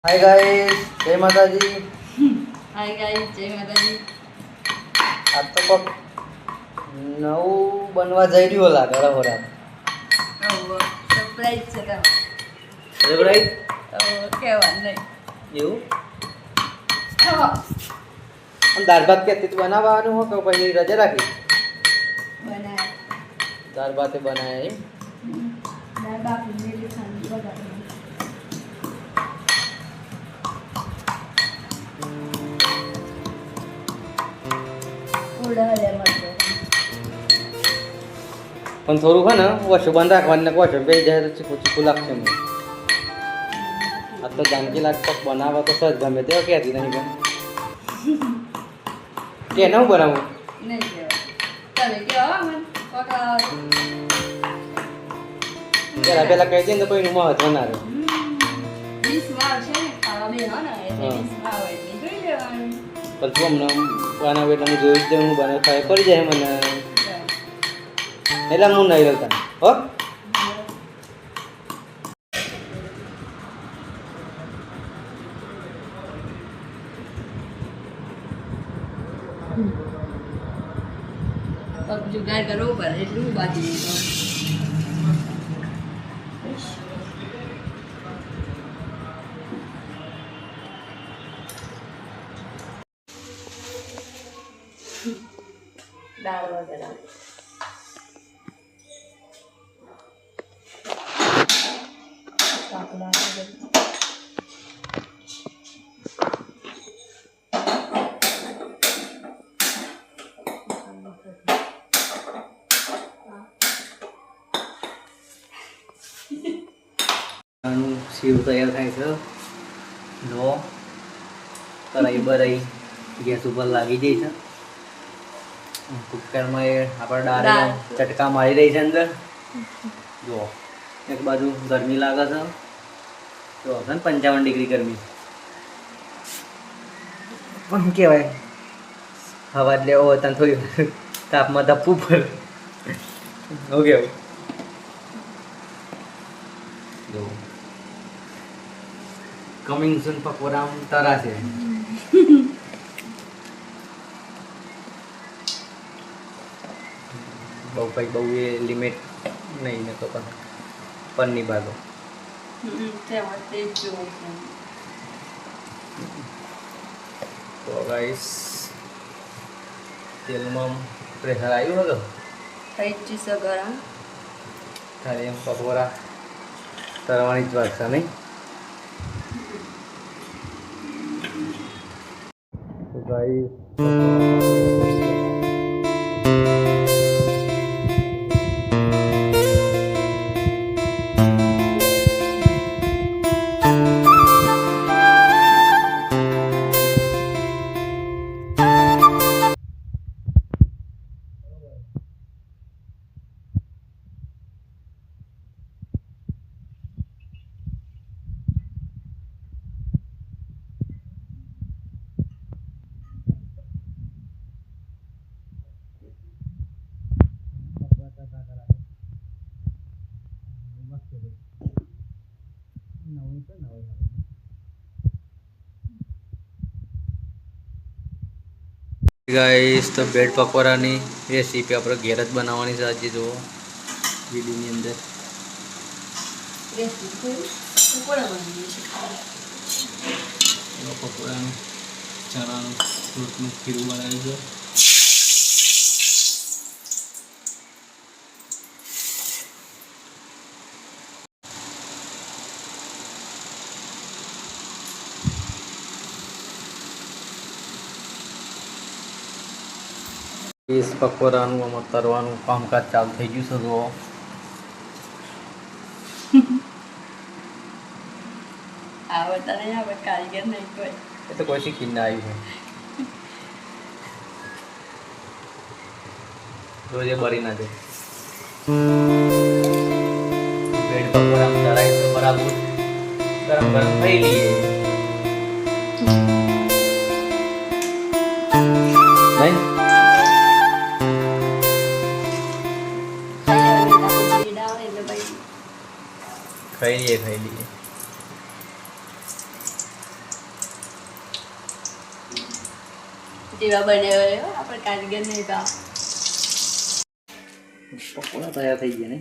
Hi guys, जय माता जी। Hi guys, जय माताजी। आज तो कोक नऊ बनवा જઈ રહ્યો લાગે બરાબર. સરપ્રાઈઝ છે તો સરપ્રાઈઝ કહેવાનું નહીં. એવું આમ દાળ ભાત કે તીત બનાવવાનું હો કે પછી રજા રાખી બનાય દાળ ભાત બનાય એમ દાળ બાફી મેલી ખાંડ બગાડી ઉડા લે મળતો પણ થોડું છે ને ઓછું બંધ રાખવાનું ને ઓછું બે જાય તો ચીકું ચીકું લાગશે મને. આ તો જાનકી લાગ પક બનાવવા તો સજ ગમે તે કહેતી નહીં ગમે કે ન બનાવું નહીં કહેવાય તમે કહો મને પકા પેલા પેલા કહી દે ને તો કોઈનું મહત્વ ના રહે. ડીશમાં આવશે ને ખાવા બે હો ને એટલે ડીશમાં આવે એટલે જોઈ લેવાનું. પણ તું અમને બનાવે એટલે હું જોઈ જ હું બનાવ ખાય પડી જાય મને એટલે હું નહીં રહેતા હો. પગ જુગાડ કરવો પડે એટલું બાકી દાળ વગેરે શીવ તૈયાર થાય છે જો કરાઈ બરાઈ ગેસ ઉપર લાગી જાય છે કુકરમાં એ આપણે દાળ ચટકા મારી રહી છે અંદર જો એક બાજુ ગરમી લાગે છે જો છે ને 55 ડિગ્રી ગરમી પણ કહેવાય હવા જ લેવો હોય થોડી તાપમાં ધપવું પડે ઓકે જો કમિંગ સૂન પકોડા તરા છે બહુ કઈ બહુ એ લિમિટ નહીં ને તો પણ પનની બાજુ તો ગાઈસ તેલમાં પ્રેશર આવ્યું હતું થઈ જ છે ગરમ ખાલી એમ પકોડા તરવાની જ વાત છે નહીં. તો ગાઈસ ગાઈસ તો બ્રેડ પકોડાની રેસીપી આપણે ઘેર જ બનાવવાની છે આજે જુઓ વિડીયોની અંદર પકોડાનું ચણાનું ફ્રૂટનું ખીરું બનાવ્યું છે. પીસ પકોડાનું આમાં તરવાનું કામકાજ ચાલુ થઈ ગયું છે જુઓ આવડતા નહીં આવે કારીગર નહીં કોઈ એ તો કોઈ શીખીને આવ્યું છે રોજે બળી ના જાય. બ્રેડ પકોડા તરાય તો બરાબર ગરમ ગરમ થઈ લઈએ નહીં. ખાઈ લઈએ જેવા બનાવ્યો આપણે કારીગર નહીં તો પકોડા તૈયાર થઈ ગયા ને